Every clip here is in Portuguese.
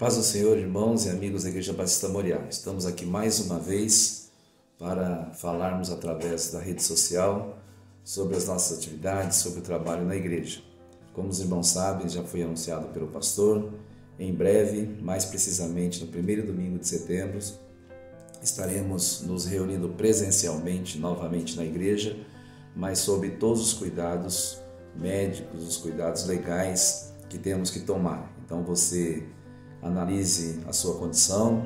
paz do Senhor, irmãos e amigos da Igreja Batista Moriá. Estamos aqui mais uma vez para falarmos através da rede social sobre as nossas atividades, sobre o trabalho na igreja. Como os irmãos sabem, já foi anunciado pelo pastor, em breve, mais precisamente no primeiro domingo de setembro, estaremos nos reunindo presencialmente novamente na igreja, mas sob todos os cuidados médicos, os cuidados legais que temos que tomar. Então você analise a sua condição,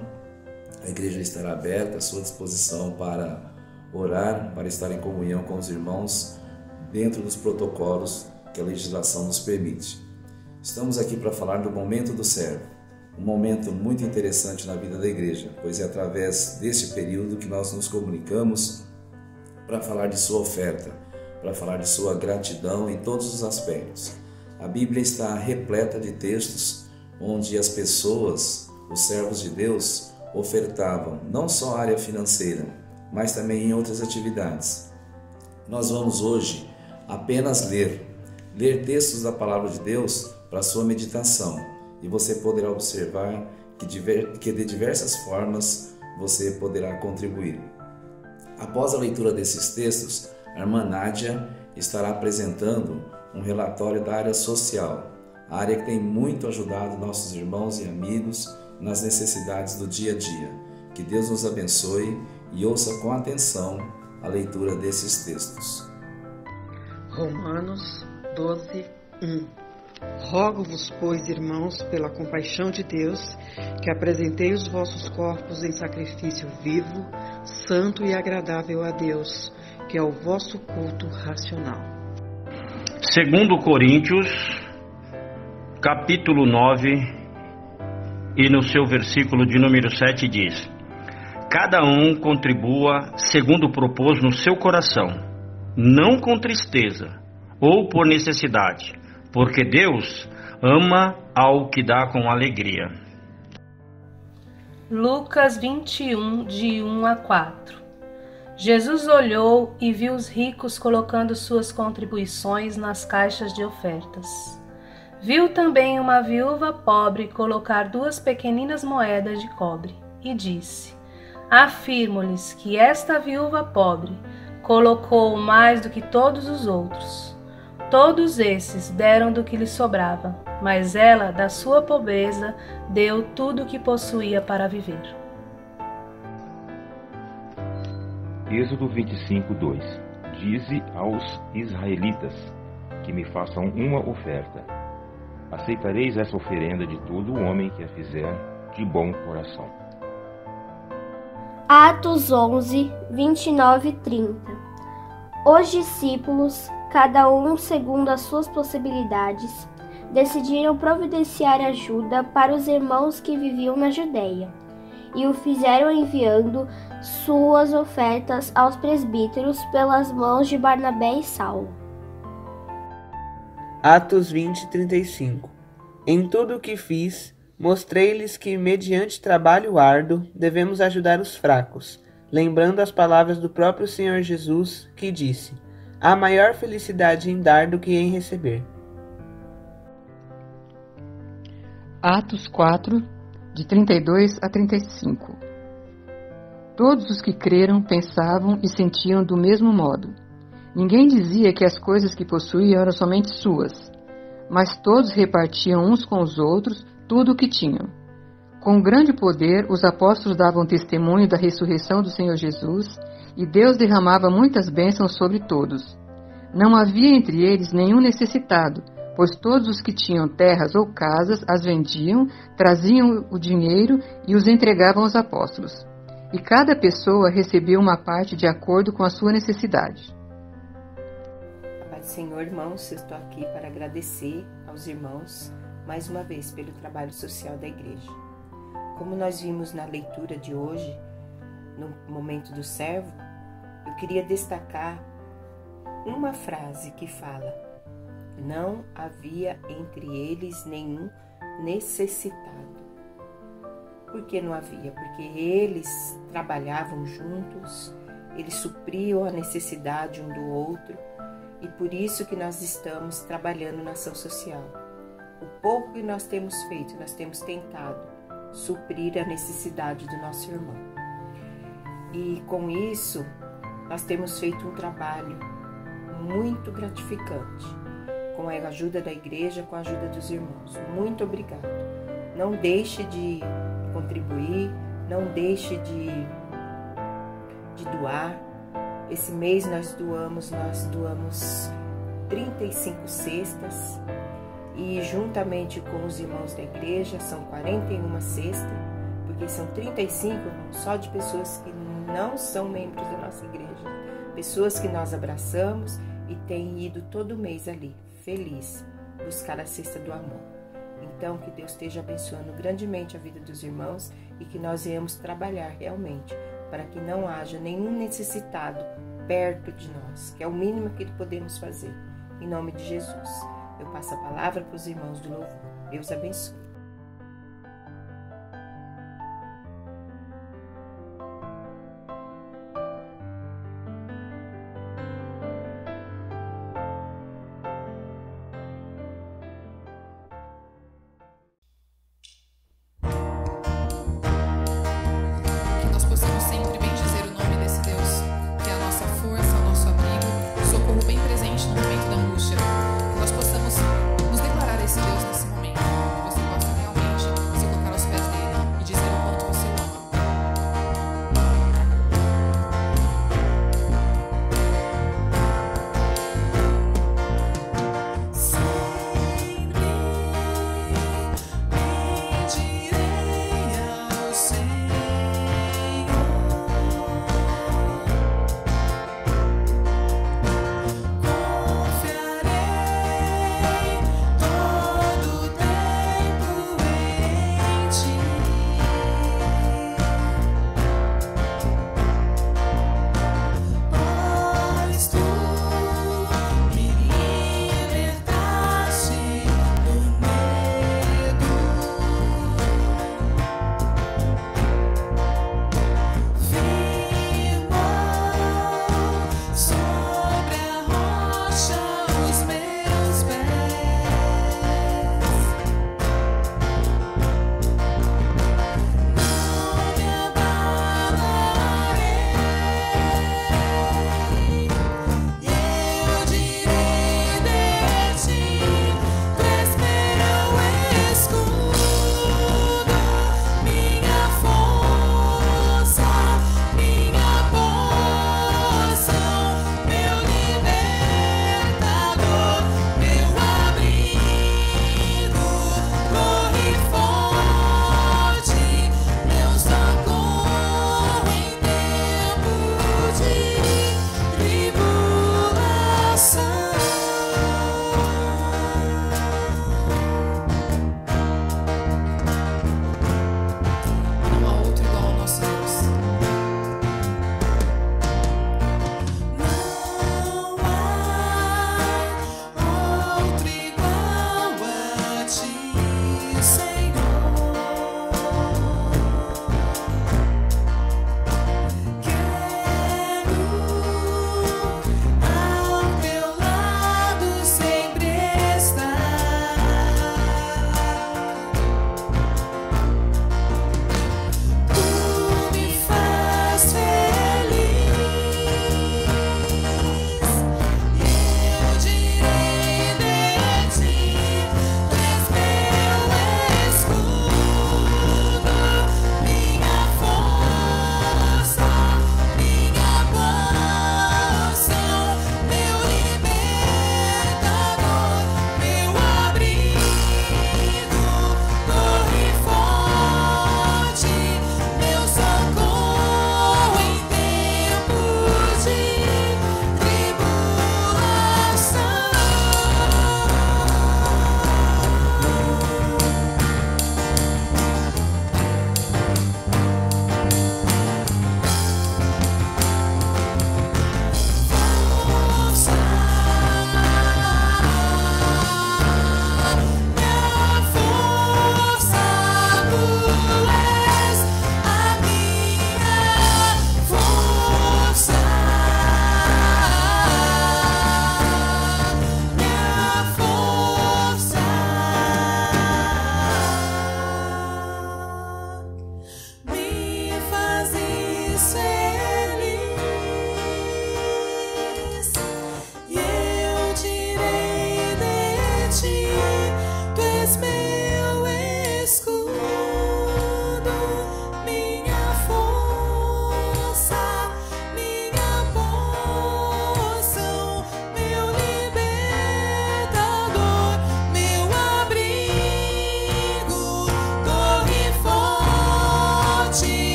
a igreja estará aberta à sua disposição para orar, para estar em comunhão com os irmãos dentro dos protocolos que a legislação nos permite. Estamos aqui para falar do momento do servo, um momento muito interessante na vida da igreja, pois é através deste período que nós nos comunicamos para falar de sua oferta, para falar de sua gratidão em todos os aspectos. A Bíblia está repleta de textos onde as pessoas, os servos de Deus, ofertavam não só a área financeira, mas também em outras atividades. Nós vamos hoje apenas ler textos da Palavra de Deus para sua meditação, e você poderá observar que de diversas formas você poderá contribuir. Após a leitura desses textos, a irmã Nádia estará apresentando um relatório da área social, a área que tem muito ajudado nossos irmãos e amigos nas necessidades do dia a dia. Que Deus nos abençoe e ouça com atenção a leitura desses textos. Romanos 12, 1. Rogo-vos, pois, irmãos, pela compaixão de Deus, que apresentei os vossos corpos em sacrifício vivo, santo e agradável a Deus, que é o vosso culto racional. 2 Coríntios, capítulo 9, e no seu versículo de número 7 diz: cada um contribua segundo propôs no seu coração, não com tristeza ou por necessidade, porque Deus ama ao que dá com alegria. Lucas 21, de 1 a 4. Jesus olhou e viu os ricos colocando suas contribuições nas caixas de ofertas. Viu também uma viúva pobre colocar 2 pequeninas moedas de cobre e disse: afirmo-lhes que esta viúva pobre colocou mais do que todos os outros. Todos esses deram do que lhe sobrava, mas ela, da sua pobreza, deu tudo o que possuía para viver. Êxodo 25, 2. Dize aos israelitas que me façam uma oferta. Aceitareis essa oferenda de todo o homem que a fizer de bom coração. Atos 11, 29 e 30. Os discípulos, cada um segundo as suas possibilidades, decidiram providenciar ajuda para os irmãos que viviam na Judeia, e o fizeram enviando suas ofertas aos presbíteros pelas mãos de Barnabé e Saulo. Atos 20, 35. Em tudo o que fiz, mostrei-lhes que, mediante trabalho árduo, devemos ajudar os fracos, lembrando as palavras do próprio Senhor Jesus, que disse: há maior felicidade em dar do que em receber. Atos 4, de 32 a 35. Todos os que creram pensavam e sentiam do mesmo modo. Ninguém dizia que as coisas que possuíam eram somente suas, mas todos repartiam uns com os outros tudo o que tinham. Com grande poder, os apóstolos davam testemunho da ressurreição do Senhor Jesus, e Deus derramava muitas bênçãos sobre todos. Não havia entre eles nenhum necessitado, pois todos os que tinham terras ou casas as vendiam, traziam o dinheiro e os entregavam aos apóstolos. E cada pessoa recebeu uma parte de acordo com a sua necessidade. Senhor, irmãos, eu estou aqui para agradecer aos irmãos mais uma vez pelo trabalho social da igreja. Como nós vimos na leitura de hoje, no momento do servo, eu queria destacar uma frase que fala: não havia entre eles nenhum necessitado. Por que não havia? Porque eles trabalhavam juntos, eles supriam a necessidade um do outro, e por isso que nós estamos trabalhando na ação social. O pouco que nós temos feito, nós temos tentado suprir a necessidade do nosso irmão. E com isso, nós temos feito um trabalho muito gratificante, com a ajuda da igreja, com a ajuda dos irmãos. Muito obrigado. Não deixe de contribuir, não deixe de doar. Esse mês nós doamos 35 cestas e juntamente com os irmãos da igreja são 41 cestas, porque são 35 só de pessoas que não são membros da nossa igreja, pessoas que nós abraçamos e têm ido todo mês ali, feliz, buscar a cesta do amor. Então, que Deus esteja abençoando grandemente a vida dos irmãos e que nós venhamos trabalhar realmente para que não haja nenhum necessitado perto de nós, que é o mínimo que podemos fazer. Em nome de Jesus, eu passo a palavra para os irmãos do louvor. Deus abençoe. Presente no momento da angústia, que nós possamos nos declarar a esse Deus nesse momento, que você possa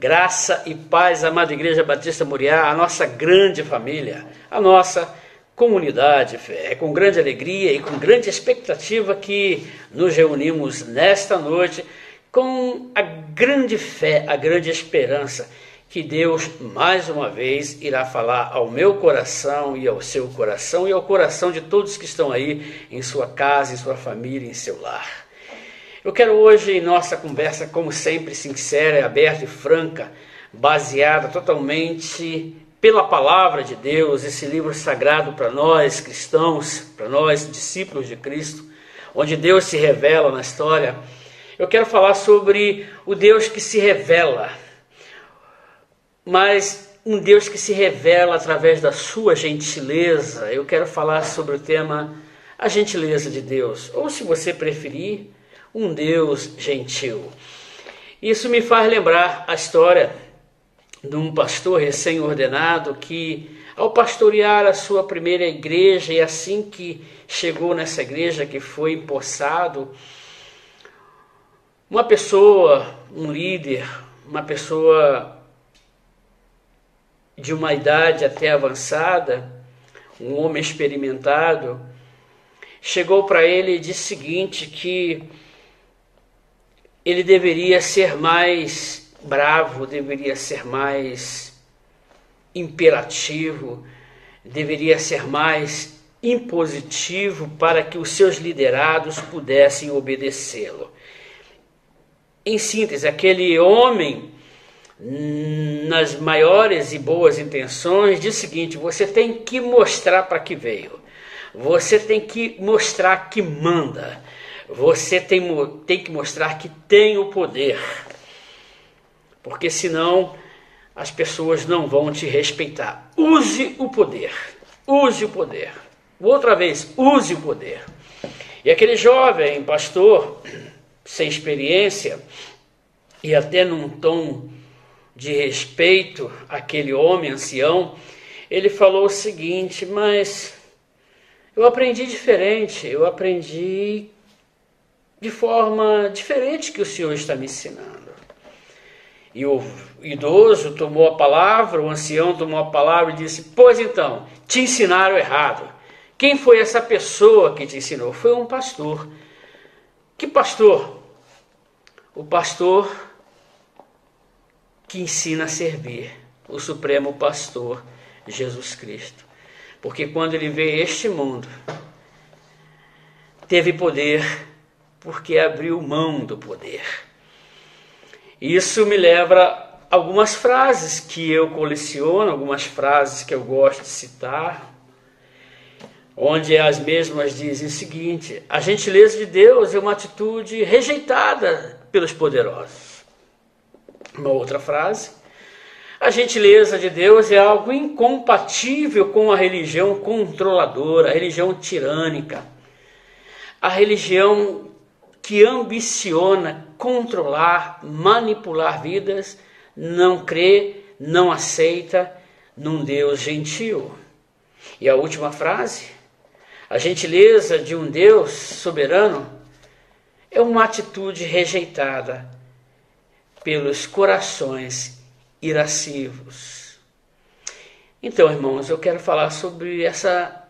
Graça e paz, amada Igreja Batista Moriá, a nossa grande família, a nossa comunidade. É com grande alegria e com grande expectativa que nos reunimos nesta noite com a grande fé, a grande esperança que Deus mais uma vez irá falar ao meu coração e ao seu coração e ao coração de todos que estão aí em sua casa, em sua família, em seu lar. Eu quero hoje, em nossa conversa, como sempre, sincera, aberta e franca, baseada totalmente pela palavra de Deus, esse livro sagrado para nós cristãos, para nós discípulos de Cristo, onde Deus se revela na história. Eu quero falar sobre o Deus que se revela, mas um Deus que se revela através da sua gentileza. Eu quero falar sobre o tema a gentileza de Deus, ou se você preferir, um Deus gentil. Isso me faz lembrar a história de um pastor recém-ordenado que, ao pastorear a sua primeira igreja, e assim que chegou nessa igreja que foi empossado, uma pessoa, um líder, uma pessoa de uma idade até avançada, um homem experimentado, chegou para ele e disse o seguinte, que ele deveria ser mais bravo, deveria ser mais imperativo, deveria ser mais impositivo para que os seus liderados pudessem obedecê-lo. Em síntese, aquele homem, nas maiores e boas intenções, diz o seguinte: você tem que mostrar para que veio, você tem que mostrar que manda, você tem que mostrar que tem o poder, porque senão as pessoas não vão te respeitar. Use o poder, use o poder. Outra vez, use o poder. E aquele jovem pastor, sem experiência, e até num tom de respeito àquele homem ancião, ele falou o seguinte: mas eu aprendi diferente, eu aprendi de forma diferente que o Senhor está me ensinando. E o idoso tomou a palavra, o ancião tomou a palavra e disse: pois então, te ensinaram errado. Quem foi essa pessoa que te ensinou? Foi um pastor. Que pastor? O pastor que ensina a servir, o Supremo Pastor, Jesus Cristo. Porque quando ele veio a este mundo, teve poder, porque abriu mão do poder. Isso me leva a algumas frases que eu coleciono, algumas frases que eu gosto de citar, onde as mesmas dizem o seguinte: a gentileza de Deus é uma atitude rejeitada pelos poderosos. Uma outra frase: a gentileza de Deus é algo incompatível com a religião controladora, a religião tirânica, a religião que ambiciona controlar, manipular vidas, não crê, não aceita num Deus gentil. E a última frase: a gentileza de um Deus soberano é uma atitude rejeitada pelos corações irascivos. Então, irmãos, eu quero falar sobre essa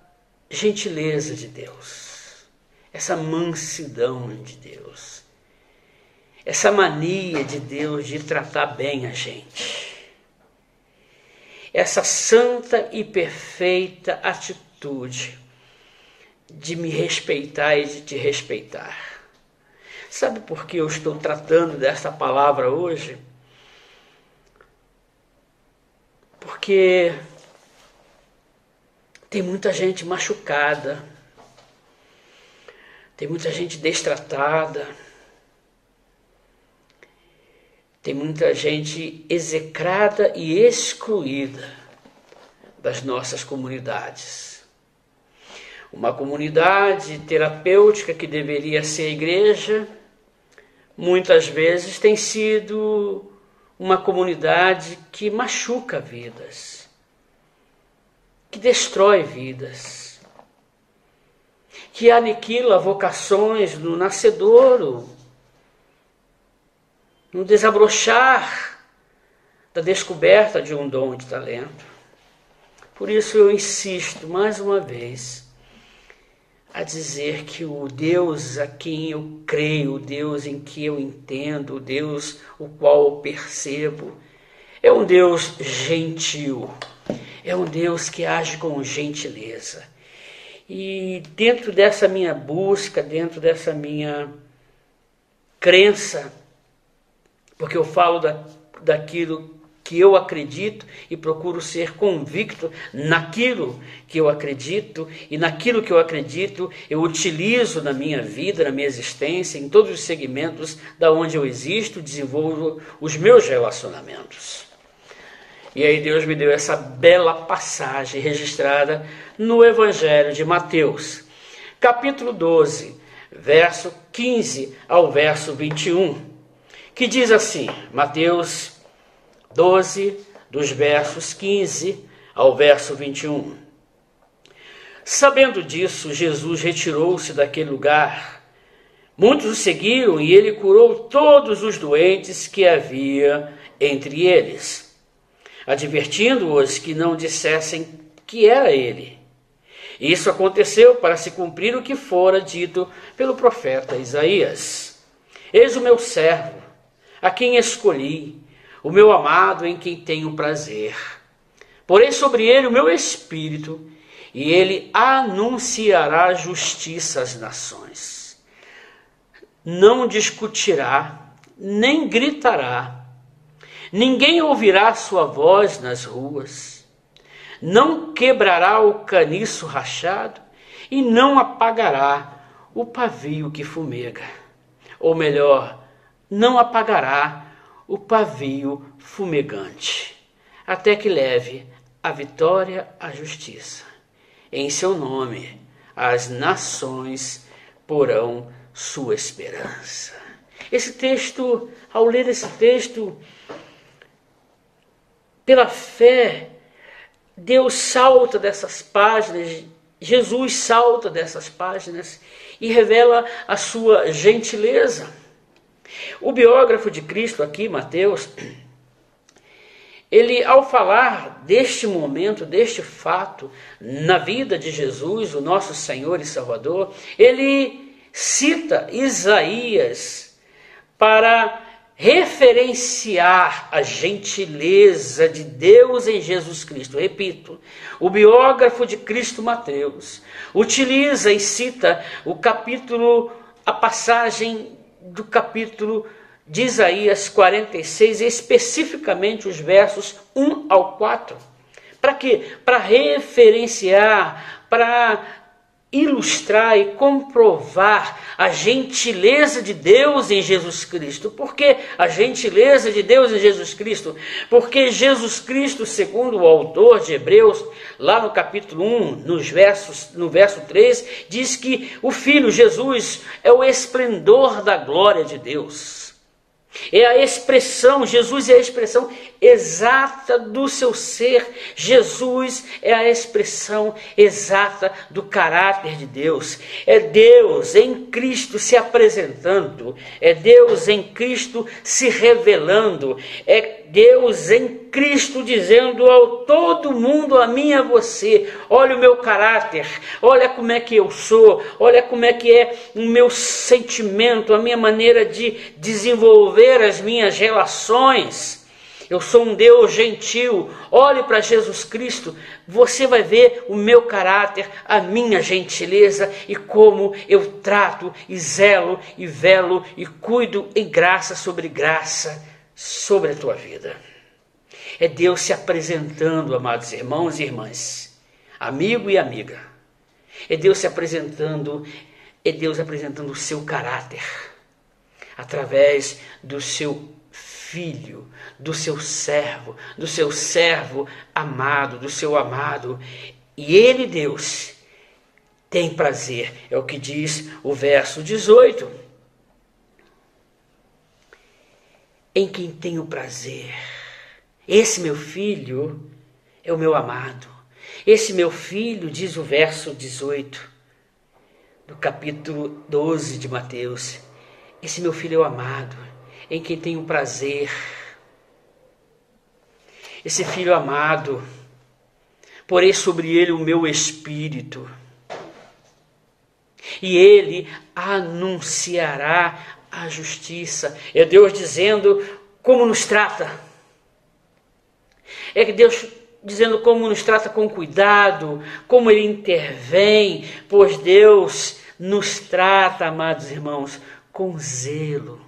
gentileza de Deus, essa mansidão de Deus, essa mania de Deus de tratar bem a gente, essa santa e perfeita atitude de me respeitar e de te respeitar. Sabe por que eu estou tratando dessa palavra hoje? Porque tem muita gente machucada, tem muita gente destratada, tem muita gente execrada e excluída das nossas comunidades. Uma comunidade terapêutica que deveria ser a igreja, muitas vezes tem sido uma comunidade que machuca vidas, que destrói vidas, que aniquila vocações no nascedouro, no desabrochar da descoberta de um dom de talento. Por isso eu insisto mais uma vez a dizer que o Deus a quem eu creio, o Deus em que eu entendo, o Deus o qual eu percebo, é um Deus gentil, é um Deus que age com gentileza. E dentro dessa minha busca, dentro dessa minha crença, porque eu falo daquilo que eu acredito e procuro ser convicto naquilo que eu acredito, e naquilo que eu acredito eu utilizo na minha vida, na minha existência, em todos os segmentos da onde eu existo, desenvolvo os meus relacionamentos. E aí Deus me deu essa bela passagem registrada no Evangelho de Mateus, capítulo 12, verso 15 ao verso 21, que diz assim, Mateus 12, dos versos 15 ao verso 21. Sabendo disso, Jesus retirou-se daquele lugar. Muitos o seguiram e ele curou todos os doentes que havia entre eles, advertindo-os que não dissessem que era ele. Isso aconteceu para se cumprir o que fora dito pelo profeta Isaías. Eis o meu servo, a quem escolhi, o meu amado em quem tenho prazer. Porei sobre ele o meu espírito, e ele anunciará justiça às nações. Não discutirá, nem gritará. Ninguém ouvirá sua voz nas ruas. Não quebrará o caniço rachado, e não apagará o pavio que fumega. Ou melhor, não apagará o pavio fumegante, até que leve a vitória à justiça. Em seu nome, as nações porão sua esperança. Esse texto, ao ler esse texto, pela fé, Deus salta dessas páginas, Jesus salta dessas páginas e revela a sua gentileza. O biógrafo de Cristo aqui, Mateus, ele, ao falar deste momento, deste fato na vida de Jesus, o nosso Senhor e Salvador, ele cita Isaías para referenciar a gentileza de Deus em Jesus Cristo. Repito, o biógrafo de Cristo, Mateus, utiliza e cita a passagem do capítulo de Isaías 46, especificamente os versos 1 ao 4. Para quê? Para referenciar, para ilustrar e comprovar a gentileza de Deus em Jesus Cristo. Por que a gentileza de Deus em Jesus Cristo? Porque Jesus Cristo, segundo o autor de Hebreus, lá no capítulo 1, no verso 3, diz que o Filho Jesus é o esplendor da glória de Deus. É a expressão, Jesus é a expressão exata do seu ser. Jesus é a expressão exata do caráter de Deus. É Deus em Cristo se apresentando. É Deus em Cristo se revelando. É Deus em Cristo dizendo ao todo mundo, a mim e a você, olha o meu caráter, olha como é que eu sou, olha como é que é o meu sentimento, a minha maneira de desenvolver as minhas relações. Eu sou um Deus gentil. Olhe para Jesus Cristo, você vai ver o meu caráter, a minha gentileza e como eu trato e zelo e velo e cuido em graça sobre a tua vida. É Deus se apresentando, amados irmãos e irmãs, amigo e amiga. É Deus se apresentando, o seu caráter através do seu Filho, do seu servo amado, do seu amado. E ele, Deus, tem prazer, é o que diz o verso 18. Em quem tenho prazer. Esse meu filho é o meu amado. Esse meu filho, diz o verso 18 do capítulo 12 de Mateus. Esse meu filho é o amado, em quem tenho prazer. esse Filho amado. Porei sobre ele o meu Espírito, e ele anunciará a justiça. É Deus dizendo como nos trata. É Deus dizendo como nos trata com cuidado, como ele intervém, pois Deus nos trata, amados irmãos, com zelo,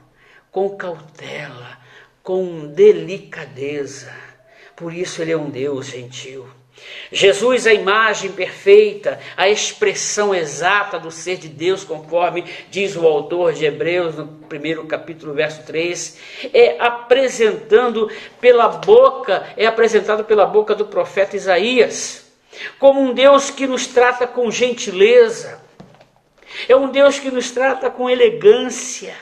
com cautela, com delicadeza. Por isso ele é um Deus gentil. Jesus, a imagem perfeita, a expressão exata do ser de Deus, conforme diz o autor de Hebreus, no 1º capítulo, verso 3, é apresentado pela boca do profeta Isaías, como um Deus que nos trata com gentileza, é um Deus que nos trata com elegância,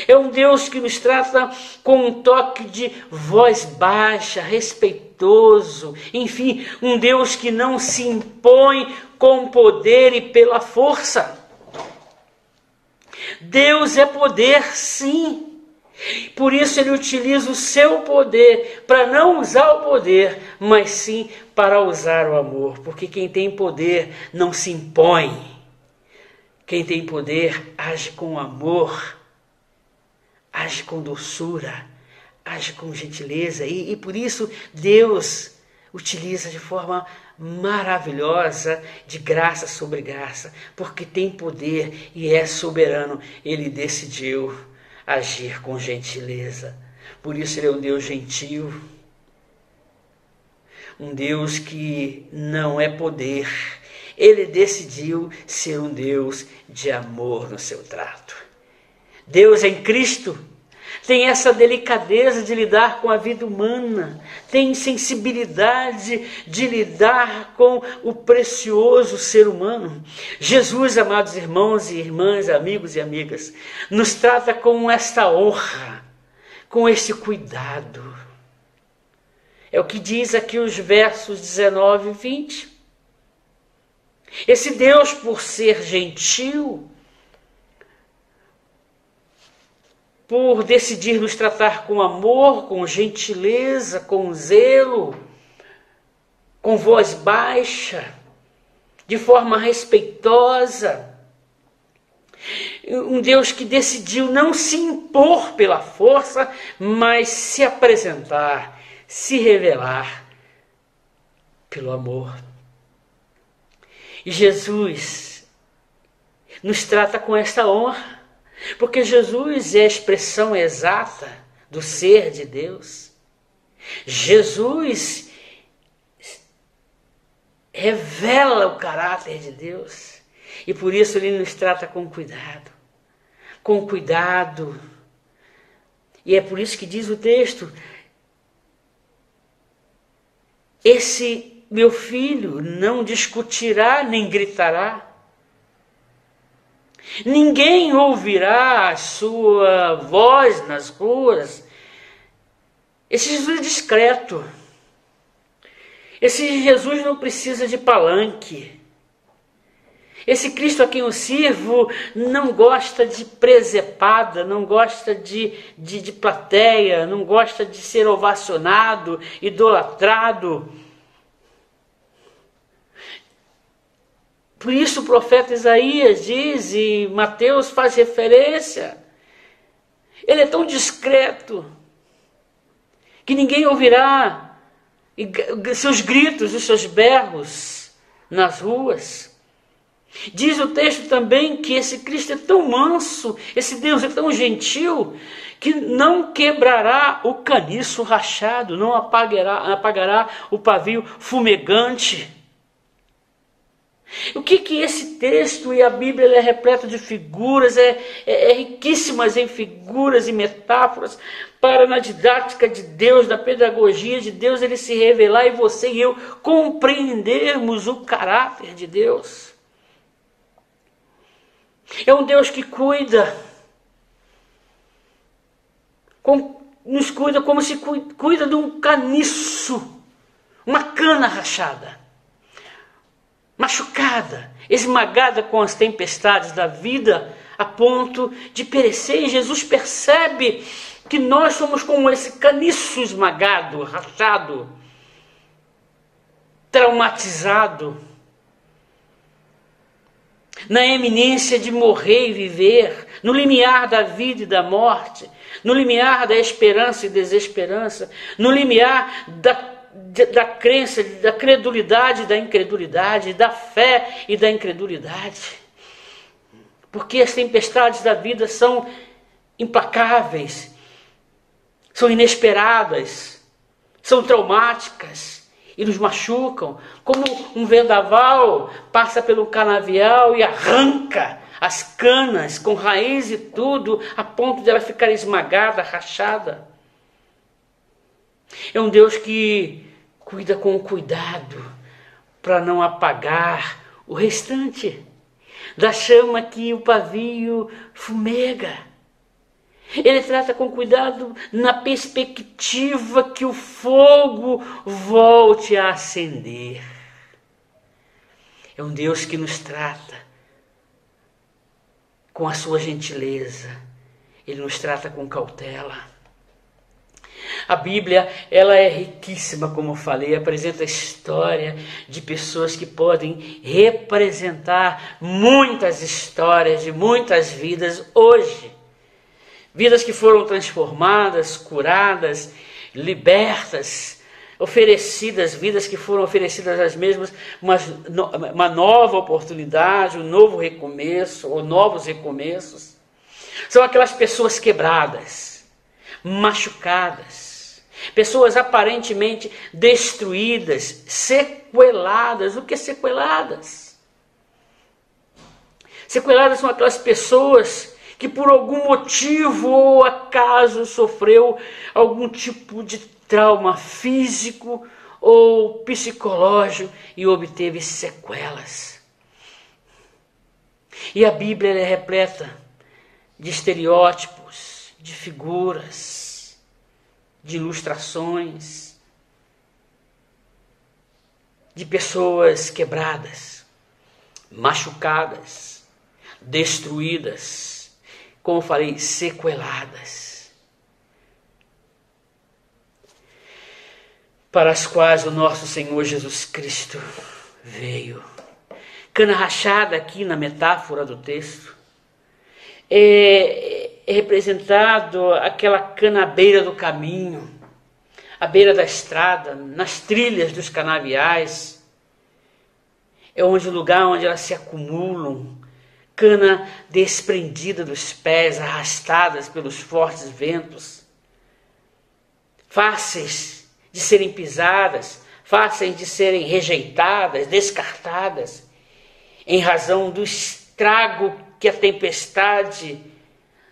é um Deus que nos trata com um toque de voz baixa, respeitoso. Enfim, um Deus que não se impõe com poder e pela força. Deus é poder, sim. Por isso ele utiliza o seu poder para não usar o poder, mas sim para usar o amor. Porque quem tem poder não se impõe. Quem tem poder age com amor, age com doçura, age com gentileza, e por isso Deus utiliza de forma maravilhosa, de graça sobre graça, porque tem poder e é soberano. Ele decidiu agir com gentileza. Por isso ele é um Deus gentil, um Deus que não é poder. Ele decidiu ser um Deus de amor no seu trato. Deus em Cristo tem essa delicadeza de lidar com a vida humana, tem sensibilidade de lidar com o precioso ser humano. Jesus, amados irmãos e irmãs, amigos e amigas, nos trata com esta honra, com este cuidado. É o que diz aqui os versos 19 e 20. Esse Deus, por ser gentil, por decidir nos tratar com amor, com gentileza, com zelo, com voz baixa, de forma respeitosa. Um Deus que decidiu não se impor pela força, mas se apresentar, se revelar pelo amor. E Jesus nos trata com esta honra, porque Jesus é a expressão exata do ser de Deus. Jesus revela o caráter de Deus. E por isso ele nos trata com cuidado. Com cuidado. E é por isso que diz o texto: esse meu filho não discutirá nem gritará. Ninguém ouvirá a sua voz nas ruas. Esse Jesus é discreto. Esse Jesus não precisa de palanque. Esse Cristo a quem eu sirvo não gosta de presepada, não gosta de plateia, não gosta de ser ovacionado, idolatrado. Por isso o profeta Isaías diz, e Mateus faz referência, ele é tão discreto que ninguém ouvirá seus gritos, os seus berros nas ruas. Diz o texto também que esse Cristo é tão manso, esse Deus é tão gentil, que não quebrará o caniço rachado, não apagará o pavio fumegante. O que esse texto e a Bíblia é repleta de figuras, é riquíssimas em figuras e metáforas, para na didática de Deus, na pedagogia de Deus, ele se revelar e você e eu compreendermos o caráter de Deus. É um Deus que cuida, nos cuida como se cuida de um caniço, uma cana rachada, machucada, esmagada com as tempestades da vida, a ponto de perecer. E Jesus percebe que nós somos como esse caniço esmagado, rachado, traumatizado, na eminência de morrer e viver, no limiar da vida e da morte, no limiar da esperança e desesperança, no limiar da crença, da credulidade e da incredulidade, da fé e da incredulidade. Porque as tempestades da vida são implacáveis, são inesperadas, são traumáticas e nos machucam, como um vendaval passa pelo canavial e arranca as canas com raiz e tudo, a ponto de ela ficar esmagada, rachada. É um Deus que cuida com cuidado para não apagar o restante da chama que o pavio fumega. Ele trata com cuidado na perspectiva que o fogo volte a acender. É um Deus que nos trata com a sua gentileza. Ele nos trata com cautela. A Bíblia, ela é riquíssima, como eu falei, apresenta a história de pessoas que podem representar muitas histórias de muitas vidas hoje. Vidas que foram transformadas, curadas, libertas, oferecidas, vidas que foram oferecidas às mesmas uma nova oportunidade, um novo recomeço, ou novos recomeços. São aquelas pessoas quebradas, machucadas, pessoas aparentemente destruídas, sequeladas. O que é sequeladas? Sequeladas são aquelas pessoas que por algum motivo ou acaso sofreu algum tipo de trauma físico ou psicológico e obteve sequelas. E a Bíblia é repleta de estereótipos, de figuras, de ilustrações, de pessoas quebradas, machucadas, destruídas, como eu falei, sequeladas, para as quais o nosso Senhor Jesus Cristo veio. Cana rachada aqui na metáfora do texto é representado aquela cana à beira do caminho, à beira da estrada, nas trilhas dos canaviais. É o lugar onde elas se acumulam, cana desprendida dos pés, arrastadas pelos fortes ventos, fáceis de serem pisadas, fáceis de serem rejeitadas, descartadas, em razão do estrago que a tempestade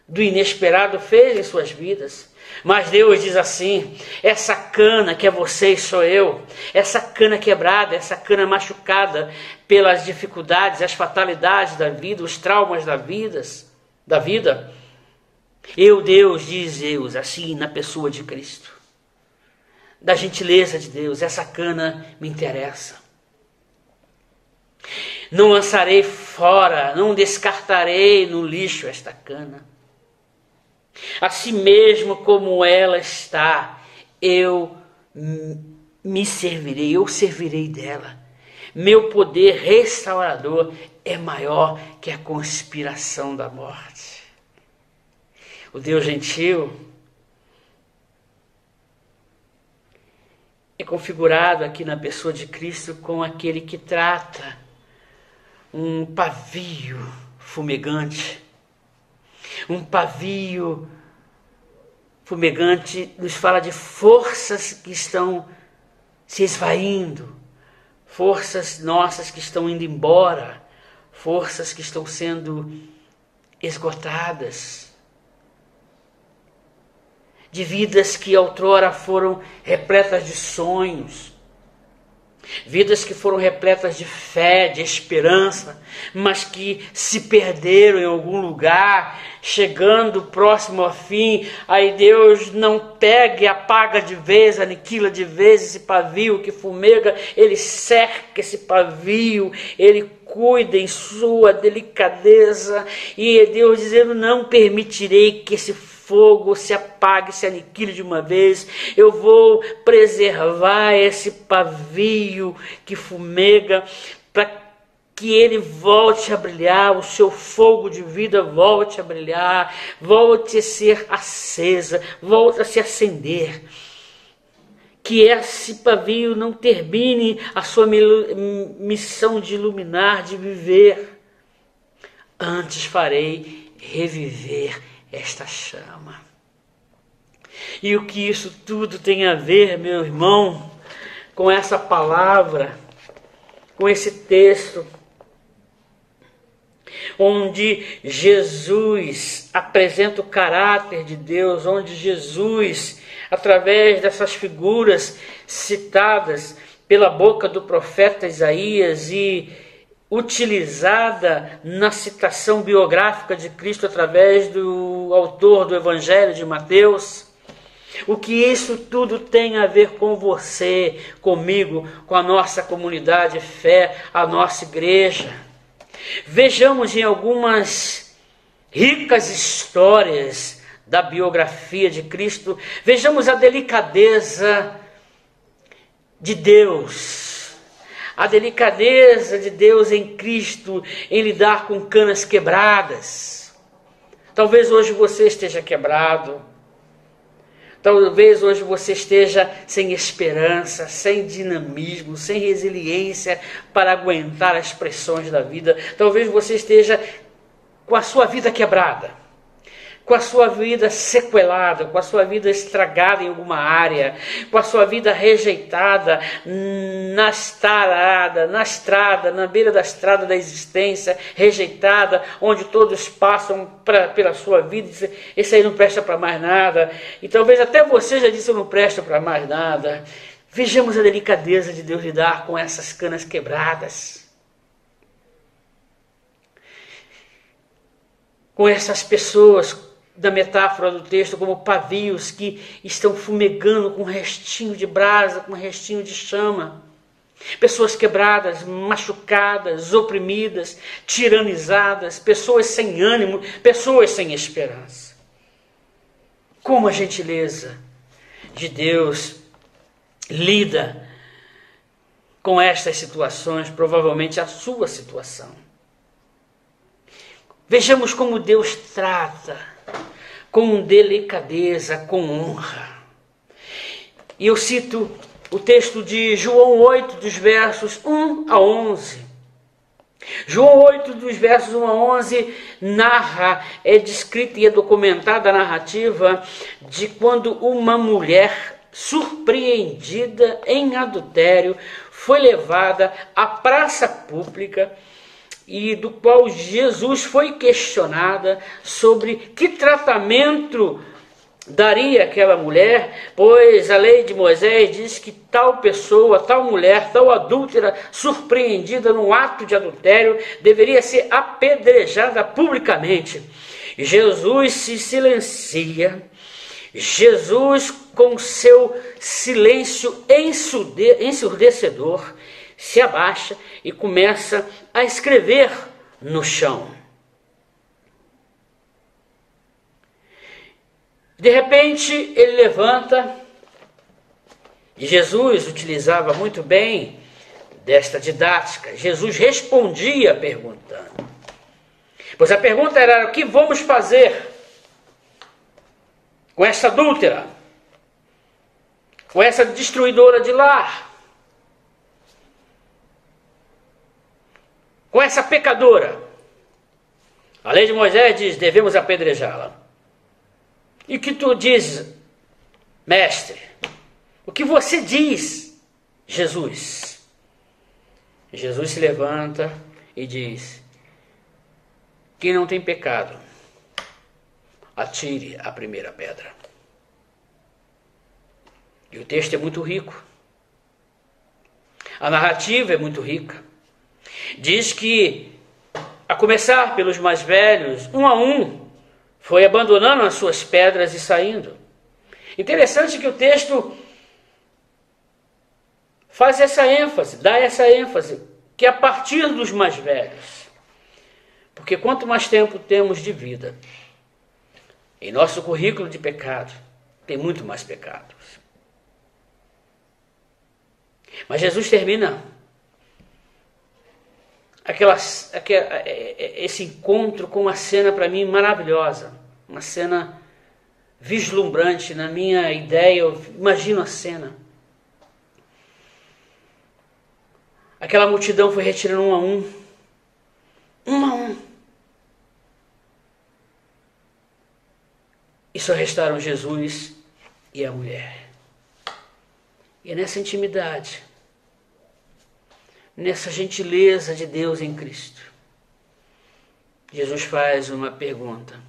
do inesperado fez em suas vidas. Mas Deus diz assim: essa cana que é você e sou eu, essa cana quebrada, essa cana machucada pelas dificuldades, as fatalidades da vida, os traumas da vida, eu, Deus, diz Deus, assim na pessoa de Cristo, da gentileza de Deus, essa cana me interessa. Não lançarei fora, não descartarei no lixo esta cana. Assim mesmo como ela está, eu me servirei, eu servirei dela. Meu poder restaurador é maior que a conspiração da morte. O Deus gentil é configurado aqui na pessoa de Cristo como aquele que trata um pavio fumegante. Um pavio fumegante nos fala de forças que estão se esvaindo, forças nossas que estão indo embora, forças que estão sendo esgotadas, de vidas que outrora foram repletas de sonhos, vidas que foram repletas de fé, de esperança, mas que se perderam em algum lugar, chegando próximo ao fim. Aí Deus não pega e apaga de vez, aniquila de vez esse pavio que fumega, Ele cerca esse pavio, Ele cuida em sua delicadeza, e Deus dizendo: não permitirei que esse fogo se apague, se aniquile de uma vez. Eu vou preservar esse pavio que fumega para que ele volte a brilhar, o seu fogo de vida volte a brilhar, volte a ser acesa, volte a se acender. Que esse pavio não termine a sua missão de iluminar, de viver. Antes farei reviver esta chama. E o que isso tudo tem a ver, meu irmão, com essa palavra, com esse texto, onde Jesus apresenta o caráter de Deus, onde Jesus, através dessas figuras citadas pela boca do profeta Isaías e utilizada na citação biográfica de Cristo através do autor do Evangelho de Mateus, o que isso tudo tem a ver com você, comigo, com a nossa comunidade de fé, a nossa igreja. Vejamos em algumas ricas histórias da biografia de Cristo, vejamos a delicadeza de Deus, a delicadeza de Deus em Cristo em lidar com canas quebradas. Talvez hoje você esteja quebrado, talvez hoje você esteja sem esperança, sem dinamismo, sem resiliência para aguentar as pressões da vida. Talvez você esteja com a sua vida quebrada, com a sua vida sequelada, com a sua vida estragada em alguma área, com a sua vida rejeitada na estrada, na beira da estrada da existência, rejeitada, onde todos passam pela sua vida e dizem, esse aí não presta para mais nada. E talvez até você já disse, eu não presto para mais nada. Vejamos a delicadeza de Deus lidar com essas canas quebradas, com essas pessoas da metáfora do texto como pavios que estão fumegando com um restinho de brasa, com um restinho de chama. Pessoas quebradas, machucadas, oprimidas, tiranizadas, pessoas sem ânimo, pessoas sem esperança. Como a gentileza de Deus lida com estas situações, provavelmente a sua situação. Vejamos como Deus trata com delicadeza, com honra. E eu cito o texto de João 8, dos versos 1 a 11. João 8, dos versos 1 a 11, narra, é descrita e é documentada a narrativa de quando uma mulher surpreendida em adultério foi levada à praça pública e do qual Jesus foi questionada sobre que tratamento daria aquela mulher, pois a lei de Moisés diz que tal pessoa, tal mulher, tal adúltera surpreendida no ato de adultério deveria ser apedrejada publicamente. Jesus se silencia. Jesus, com seu silêncio ensurdecedor, se abaixa e começa a escrever no chão. De repente, ele levanta, e Jesus utilizava muito bem desta didática. Jesus respondia perguntando. Pois a pergunta era, o que vamos fazer com essa adúltera? Com essa destruidora de lar? Com essa pecadora? A lei de Moisés diz, devemos apedrejá-la. E o que tu dizes, mestre? O que você diz, Jesus? Jesus se levanta e diz, quem não tem pecado, atire a primeira pedra. E o texto é muito rico. A narrativa é muito rica. Diz que, a começar pelos mais velhos, um a um, foi abandonando as suas pedras e saindo. Interessante que o texto faz essa ênfase, dá essa ênfase, que é a partir dos mais velhos. Porque quanto mais tempo temos de vida, Em nosso currículo de pecado, tem muito mais pecados. Mas Jesus termina esse encontro com uma cena para mim maravilhosa, uma cena vislumbrante. Na minha ideia, eu imagino a cena. Aquela multidão foi retirando um a um, e só restaram Jesus e a mulher. E é nessa intimidade, nessa gentileza de Deus em Cristo, Jesus faz uma pergunta: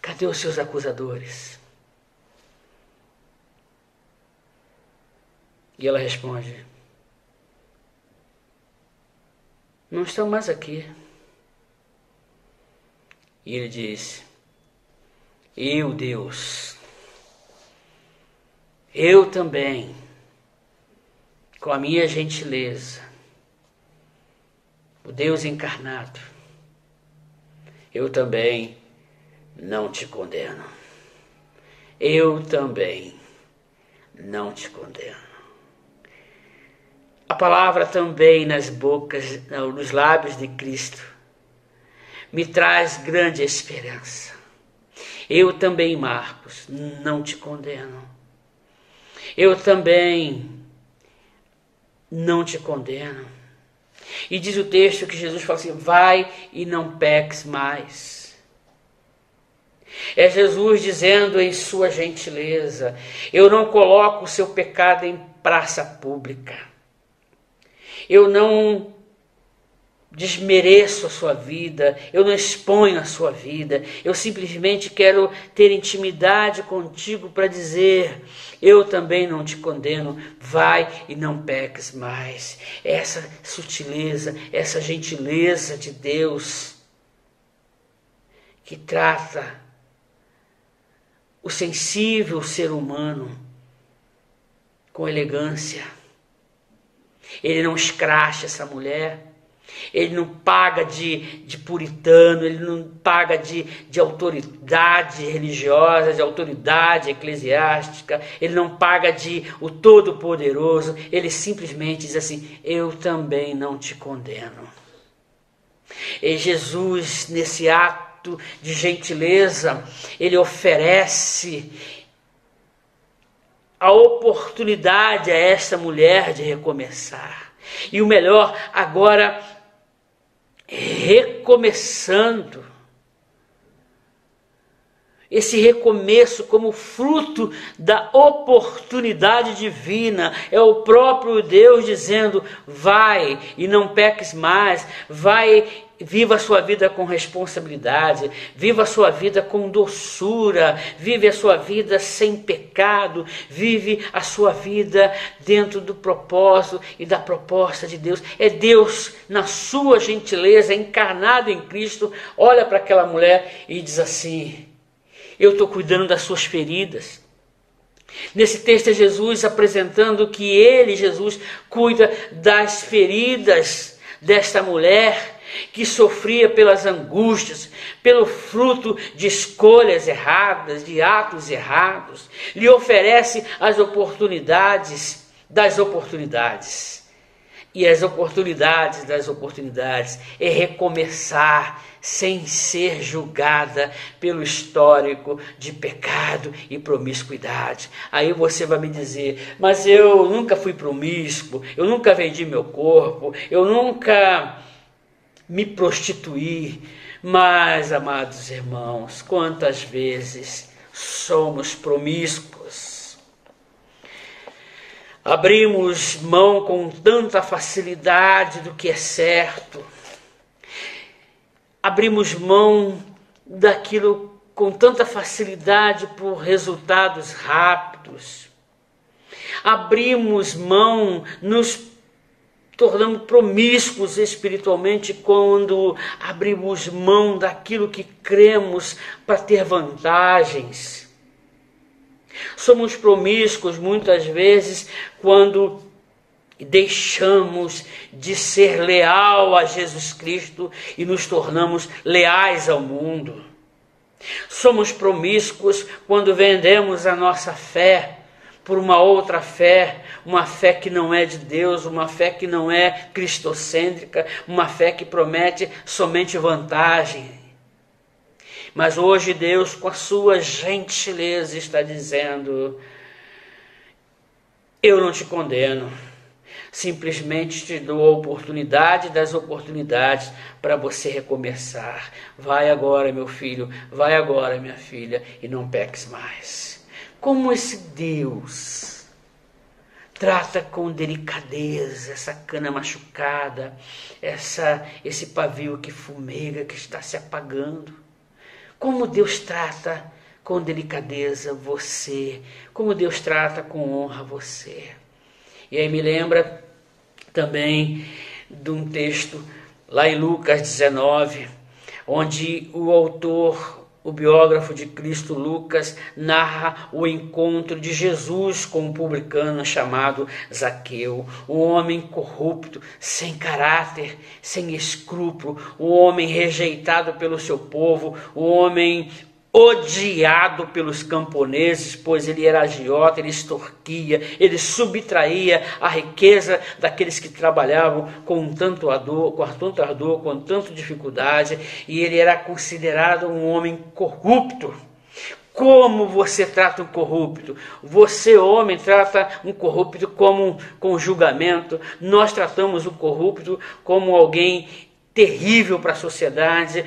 cadê os seus acusadores? E ela responde: não estão mais aqui. E ele diz: eu, Deus, eu também, com a minha gentileza, o Deus encarnado, eu também não te condeno. Eu também não te condeno. A palavra também nos lábios de Cristo, me traz grande esperança. Eu também, Marcos, não te condeno. Eu também não te condeno. E diz o texto que Jesus fala assim: vai e não peques mais. É Jesus dizendo em sua gentileza: eu não coloco o seu pecado em praça pública. Eu não desmereço a sua vida, eu não exponho a sua vida, eu simplesmente quero ter intimidade contigo para dizer: eu também não te condeno, vai e não peques mais. Essa sutileza, essa gentileza de Deus que trata o sensível ser humano com elegância. Ele não escracha essa mulher, ele não paga de puritano, ele não paga de autoridade religiosa, de autoridade eclesiástica, ele não paga de o Todo-Poderoso, ele simplesmente diz assim: eu também não te condeno. E Jesus, nesse ato de gentileza, ele oferece a oportunidade a esta mulher de recomeçar. E o melhor, agora recomeçando. Esse recomeço como fruto da oportunidade divina. É o próprio Deus dizendo: vai e não peques mais, vai. Viva a sua vida com responsabilidade, viva a sua vida com doçura, vive a sua vida sem pecado, vive a sua vida dentro do propósito e da proposta de Deus. É Deus, na sua gentileza, encarnado em Cristo, olha para aquela mulher e diz assim: eu estou cuidando das suas feridas. Nesse texto é Jesus apresentando que ele, Jesus, cuida das feridas desta mulher, que sofria pelas angústias, pelo fruto de escolhas erradas, de atos errados, lhe oferece as oportunidades das oportunidades. E as oportunidades das oportunidades é recomeçar sem ser julgada pelo histórico de pecado e promiscuidade. Aí você vai me dizer: mas eu nunca fui promíscuo, eu nunca vendi meu corpo, eu nunca me prostituir. Mas, amados irmãos, quantas vezes somos promíscuos? Abrimos mão com tanta facilidade do que é certo. Abrimos mão daquilo com tanta facilidade por resultados rápidos. Abrimos mão, nos tornamos promíscuos espiritualmente quando abrimos mão daquilo que cremos para ter vantagens. Somos promíscuos muitas vezes quando deixamos de ser leal a Jesus Cristo e nos tornamos leais ao mundo. Somos promíscuos quando vendemos a nossa fé por uma outra fé, uma fé que não é de Deus, uma fé que não é cristocêntrica, uma fé que promete somente vantagem. Mas hoje Deus, com a sua gentileza, está dizendo: eu não te condeno, simplesmente te dou a oportunidade das oportunidades para você recomeçar. Vai agora, meu filho, vai agora, minha filha, e não peques mais. Como esse Deus trata com delicadeza essa cana machucada, esse pavio que fumega, que está se apagando. Como Deus trata com delicadeza você, como Deus trata com honra você. E aí me lembra também de um texto lá em Lucas 19, onde o autor, o biógrafo de Cristo, Lucas, narra o encontro de Jesus com um publicano chamado Zaqueu, um homem corrupto, sem caráter, sem escrúpulo, um homem rejeitado pelo seu povo, um homem odiado pelos camponeses, pois ele era agiota, ele extorquia, ele subtraía a riqueza daqueles que trabalhavam com tanto ardor, com tanta dificuldade, e ele era considerado um homem corrupto. Como você trata um corrupto? Você, homem, trata um corrupto com julgamento. Nós tratamos o corrupto como alguém terrível para a sociedade.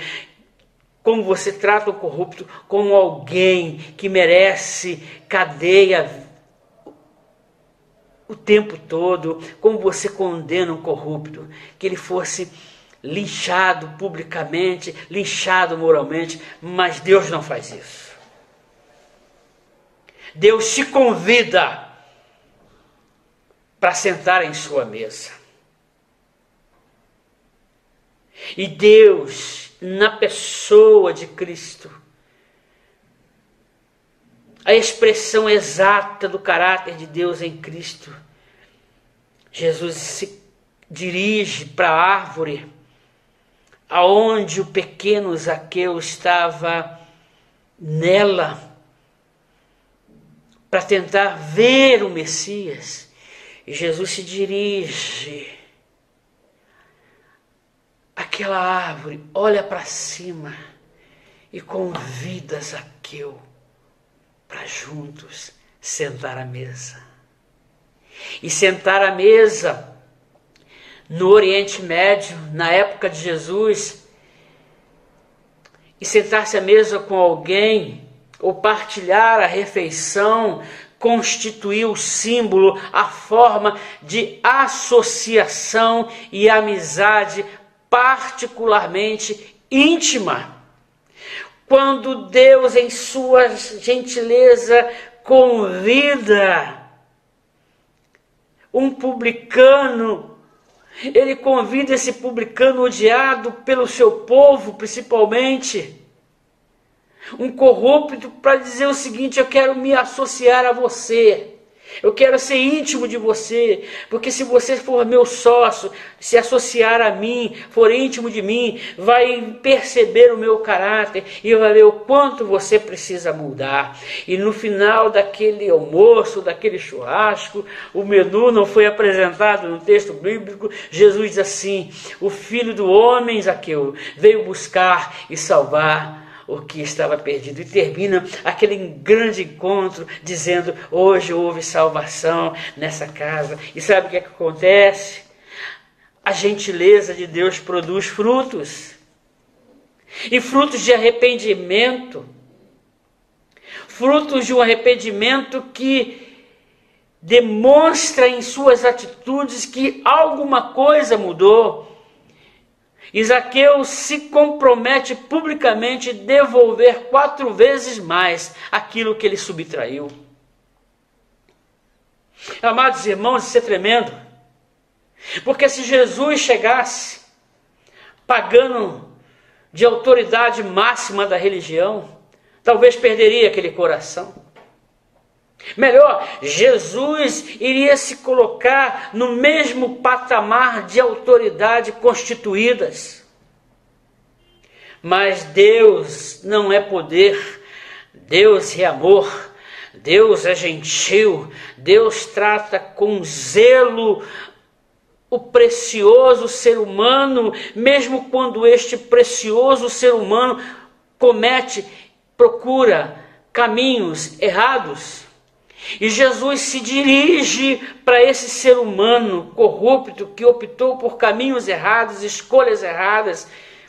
Como você trata o corrupto como alguém que merece cadeia o tempo todo. Como você condena um corrupto, que ele fosse linchado publicamente, linchado moralmente, mas Deus não faz isso. Deus te convida para sentar em sua mesa. E Deus, na pessoa de Cristo, a expressão exata do caráter de Deus em Cristo, Jesus se dirige para a árvore aonde o pequeno Zaqueu estava nela, para tentar ver o Messias. E Jesus se dirige àquela árvore, olha para cima e convida Zaqueu para juntos sentar à mesa. E sentar à mesa no Oriente Médio, na época de Jesus, e sentar-se à mesa com alguém, ou partilhar a refeição, constituiu o símbolo, a forma de associação e amizade particularmente íntima. Quando Deus, em sua gentileza, convida um publicano, ele convida esse publicano odiado pelo seu povo, principalmente, um corrupto, para dizer o seguinte: eu quero me associar a você, eu quero ser íntimo de você, porque se você for meu sócio, se associar a mim, for íntimo de mim, vai perceber o meu caráter e vai ver o quanto você precisa mudar. E no final daquele almoço, daquele churrasco, o menu não foi apresentado no texto bíblico. Jesus diz assim: o Filho do Homem, Zaqueu, veio buscar e salvar o que estava perdido. E termina aquele grande encontro dizendo: hoje houve salvação nessa casa. E sabe o que é que acontece? A gentileza de Deus produz frutos. E frutos de arrependimento. Frutos de um arrependimento que demonstra em suas atitudes que alguma coisa mudou. E Zaqueu se compromete publicamente a devolver 4 vezes mais aquilo que ele subtraiu. Amados irmãos, isso é tremendo. Porque se Jesus chegasse pagando de autoridade máxima da religião, talvez perderia aquele coração. Melhor, Jesus iria se colocar no mesmo patamar de autoridade constituídas. Mas Deus não é poder, Deus é amor, Deus é gentil, Deus trata com zelo o precioso ser humano, mesmo quando este precioso ser humano procura caminhos errados. E Jesus se dirige para esse ser humano corrupto que optou por caminhos errados, escolhas erradas,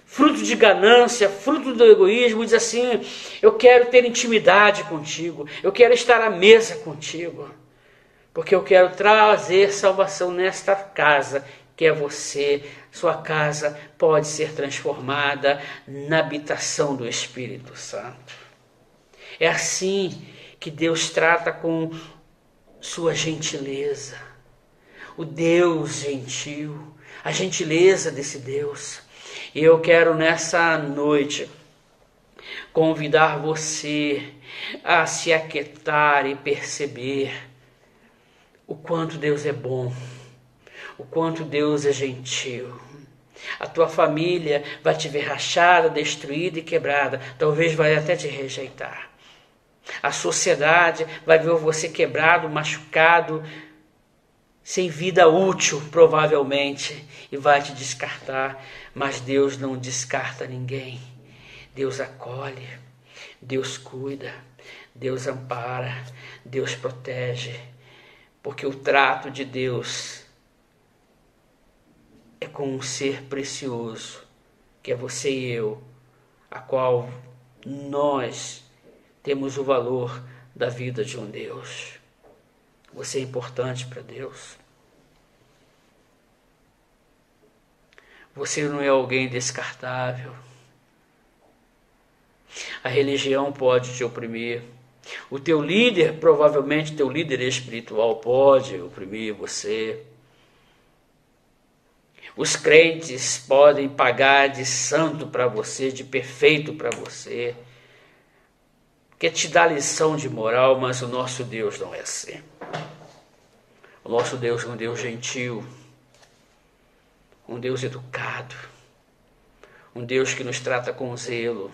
fruto de ganância, fruto do egoísmo, e diz assim: eu quero ter intimidade contigo, eu quero estar à mesa contigo, porque eu quero trazer salvação nesta casa, que é você. Sua casa pode ser transformada na habitação do Espírito Santo. É assim que Deus trata com sua gentileza. O Deus gentil, a gentileza desse Deus. E eu quero nessa noite convidar você a se aquietar e perceber o quanto Deus é bom, o quanto Deus é gentil. A tua família vai te ver rachada, destruída e quebrada, talvez vai até te rejeitar. A sociedade vai ver você quebrado, machucado, sem vida útil, provavelmente, e vai te descartar. Mas Deus não descarta ninguém. Deus acolhe, Deus cuida, Deus ampara, Deus protege. Porque o trato de Deus é com um ser precioso, que é você e eu, a qual nós temos o valor da vida de um Deus. Você é importante para Deus. Você não é alguém descartável. A religião pode te oprimir. O teu líder, provavelmente teu líder espiritual, pode oprimir você. Os crentes podem pagar de santo para você, de perfeito para você, quer te dar lição de moral, mas o nosso Deus não é assim. O nosso Deus é um Deus gentil, um Deus educado, um Deus que nos trata com zelo.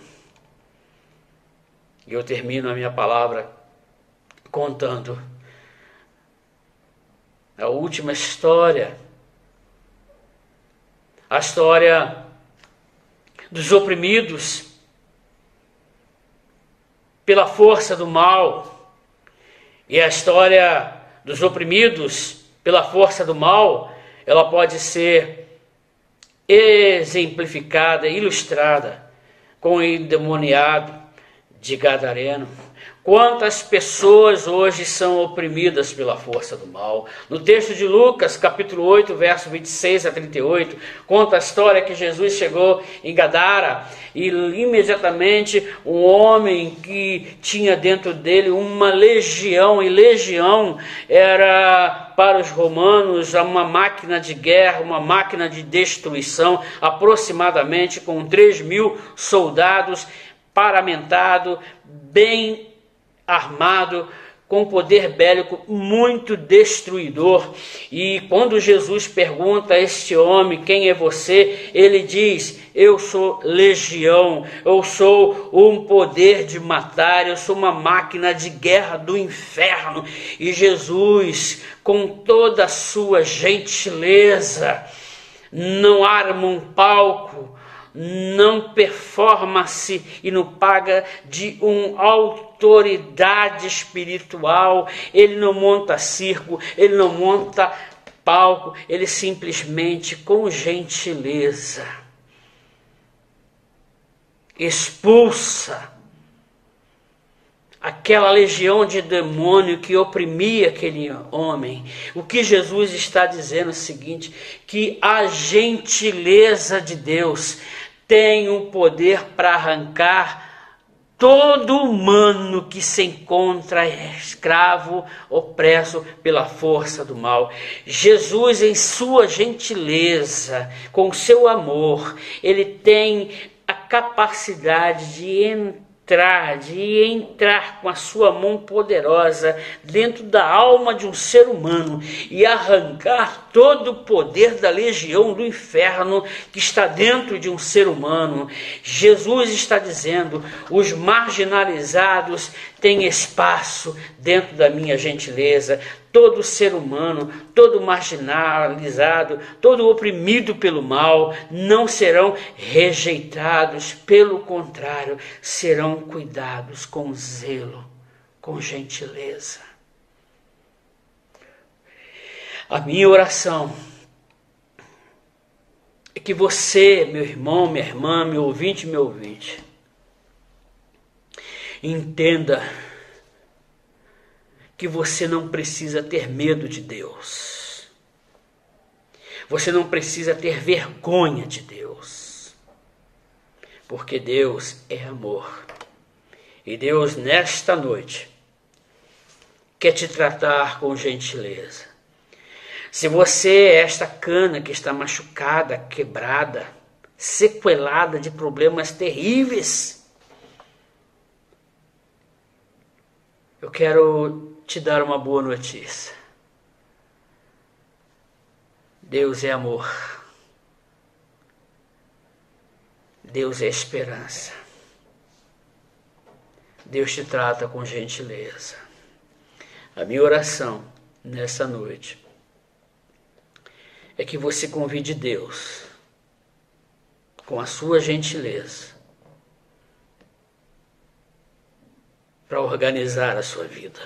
E eu termino a minha palavra contando a última história, a história dos oprimidos pela força do mal. E a história dos oprimidos pela força do mal, ela pode ser exemplificada, ilustrada com o endemoniado de Gadareno. Quantas pessoas hoje são oprimidas pela força do mal? No texto de Lucas, capítulo 8, verso 26 a 38, conta a história que Jesus chegou em Gadara e imediatamente um homem que tinha dentro dele uma legião, e legião era para os romanos uma máquina de guerra, uma máquina de destruição, aproximadamente com 3.000 soldados, paramentado, bem armado, com poder bélico muito destruidor. E quando Jesus pergunta a este homem: quem é você? Ele diz: eu sou legião, eu sou um poder de matar, eu sou uma máquina de guerra do inferno. E Jesus, com toda a sua gentileza, não arma um palco, não performa-se e não paga de uma autoridade espiritual. Ele não monta circo, ele não monta palco, ele simplesmente, com gentileza, expulsa aquela legião de demônio que oprimia aquele homem. O que Jesus está dizendo é o seguinte: que a gentileza de Deus tem um poder para arrancar todo humano que se encontra escravo, opresso pela força do mal. Jesus, em sua gentileza, com seu amor, ele tem a capacidade de entrar com a sua mão poderosa dentro da alma de um ser humano e arrancar todo o poder da legião do inferno que está dentro de um ser humano. Jesus está dizendo: os marginalizados têm espaço dentro da minha gentileza. Todo ser humano, todo marginalizado, todo oprimido pelo mal, não serão rejeitados, pelo contrário, serão cuidados com zelo, com gentileza. A minha oração é que você, meu irmão, minha irmã, meu ouvinte, entenda que você não precisa ter medo de Deus. Você não precisa ter vergonha de Deus. Porque Deus é amor. E Deus, nesta noite, quer te tratar com gentileza. Se você é esta cana que está machucada, quebrada, sequelada de problemas terríveis, eu quero te dar uma boa notícia. Deus é amor. Deus é esperança. Deus te trata com gentileza. A minha oração nessa noite é que você convide Deus com a sua gentileza para organizar a sua vida,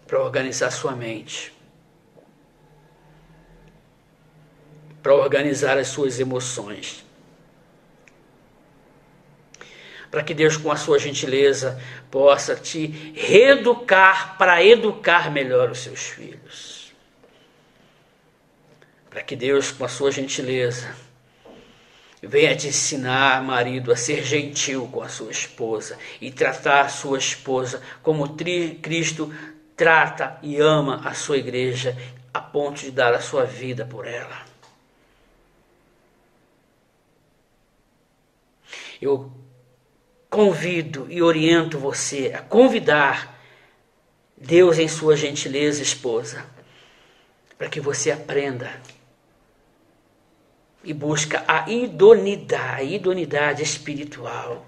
para organizar a sua mente, para organizar as suas emoções, para que Deus, com a sua gentileza, possa te reeducar para educar melhor os seus filhos. Para que Deus, com a sua gentileza, venha te ensinar, marido, a ser gentil com a sua esposa e tratar a sua esposa como Cristo trata e ama a sua igreja, a ponto de dar a sua vida por ela. Eu convido e oriento você a convidar Deus em sua gentileza, esposa, para que você aprenda e busca a idoneidade espiritual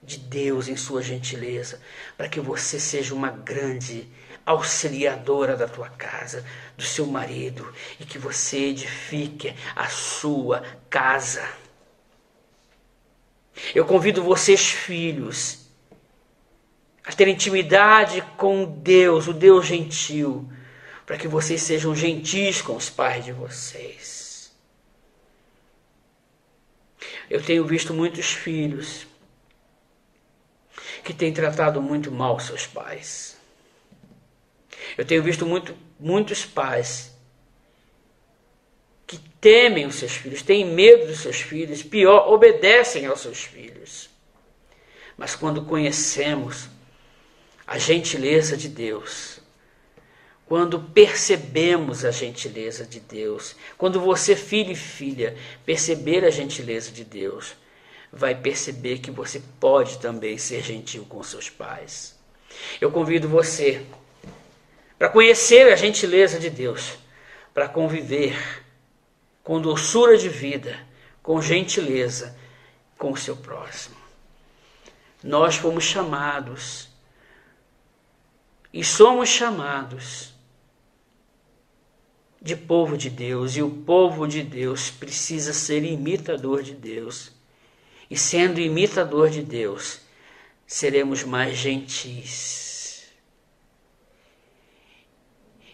de Deus em sua gentileza, para que você seja uma grande auxiliadora da tua casa, do seu marido, e que você edifique a sua casa. Eu convido vocês, filhos, a ter intimidade com Deus, o Deus gentil, para que vocês sejam gentis com os pais de vocês. Eu tenho visto muitos filhos que têm tratado muito mal seus pais. Eu tenho visto muitos pais que temem os seus filhos, têm medo dos seus filhos, pior, obedecem aos seus filhos. Mas quando conhecemos a gentileza de Deus, quando percebemos a gentileza de Deus, quando você, filho e filha, perceber a gentileza de Deus, vai perceber que você pode também ser gentil com seus pais. Eu convido você para conhecer a gentileza de Deus, para conviver com doçura de vida, com gentileza com o seu próximo. Nós fomos chamados e somos chamados de povo de Deus, e o povo de Deus precisa ser imitador de Deus. E sendo imitador de Deus, seremos mais gentis.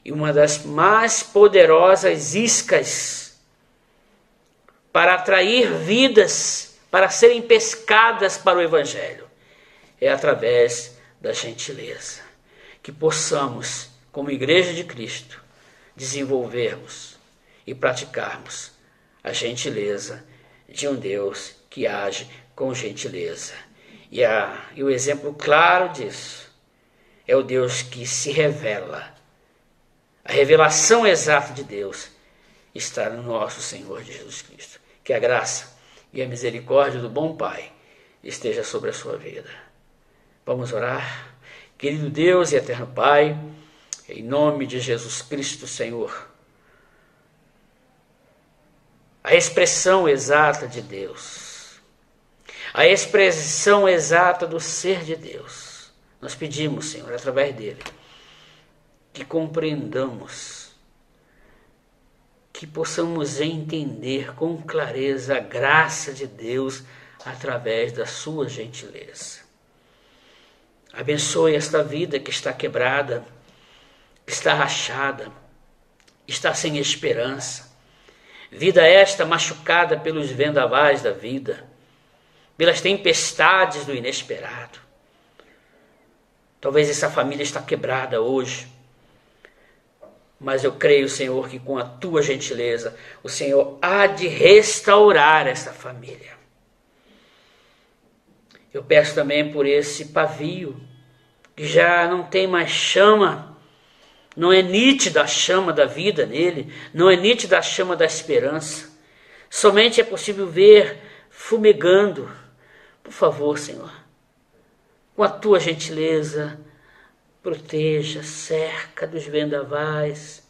E uma das mais poderosas iscas para atrair vidas, para serem pescadas para o Evangelho, é através da gentileza. Que possamos, como Igreja de Cristo, desenvolvermos e praticarmos a gentileza de um Deus que age com gentileza. E o exemplo claro disso é o Deus que se revela. A revelação exata de Deus está no nosso Senhor Jesus Cristo. Que a graça e a misericórdia do bom Pai esteja sobre a sua vida. Vamos orar. Querido Deus e eterno Pai, Em nome de Jesus Cristo, Senhor, a expressão exata de Deus, a expressão exata do ser de Deus, nós pedimos, Senhor, através dele, que compreendamos, que possamos entender com clareza a graça de Deus através da sua gentileza. Abençoe esta vida que está quebrada, que está rachada, está sem esperança. Vida esta machucada pelos vendavais da vida, pelas tempestades do inesperado. Talvez essa família está quebrada hoje, mas eu creio, Senhor, que com a tua gentileza, o Senhor há de restaurar essa família. Eu peço também por esse pavio, que já não tem mais chama, não é nítida a chama da vida nele, não é nítida a chama da esperança. Somente é possível ver fumegando. Por favor, Senhor, com a tua gentileza, proteja, cerca dos vendavais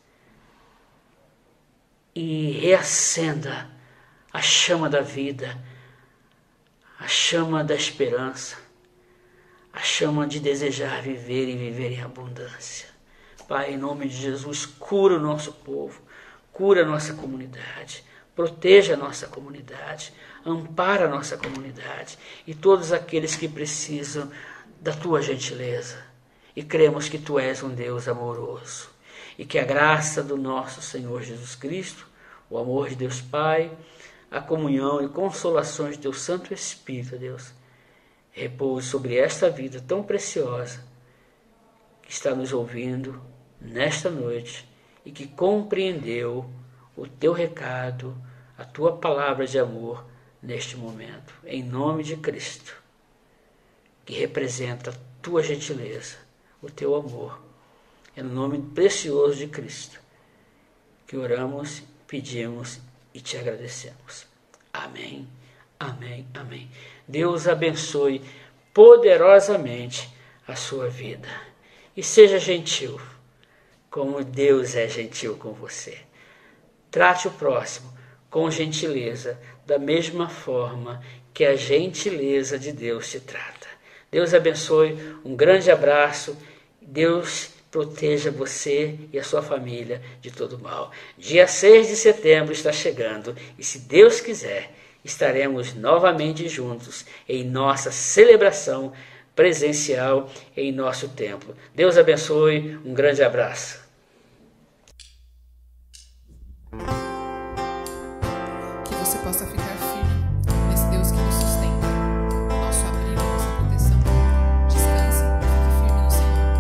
e reacenda a chama da vida, a chama da esperança, a chama de desejar viver e viver em abundância. Pai, em nome de Jesus, cura o nosso povo, cura a nossa comunidade, proteja a nossa comunidade, ampara a nossa comunidade e todos aqueles que precisam da tua gentileza. E cremos que tu és um Deus amoroso e que a graça do nosso Senhor Jesus Cristo, o amor de Deus Pai, a comunhão e consolações do teu Santo Espírito, Deus, repouse sobre esta vida tão preciosa que está nos ouvindo nesta noite e que compreendeu o teu recado, a tua palavra de amor neste momento. Em nome de Cristo, que representa a tua gentileza, o teu amor. É no nome precioso de Cristo que oramos, pedimos e te agradecemos. Amém, amém, amém. Deus abençoe poderosamente a sua vida. E seja gentil, como Deus é gentil com você. Trate o próximo com gentileza, da mesma forma que a gentileza de Deus te trata. Deus abençoe, um grande abraço. Deus proteja você e a sua família de todo mal. Dia 6 de setembro está chegando e, se Deus quiser, estaremos novamente juntos em nossa celebração presencial em nosso templo. Deus abençoe, um grande abraço. Que você possa ficar firme nesse Deus que nos sustenta, nosso abrigo, nossa proteção. Descanse e fique firme no Senhor.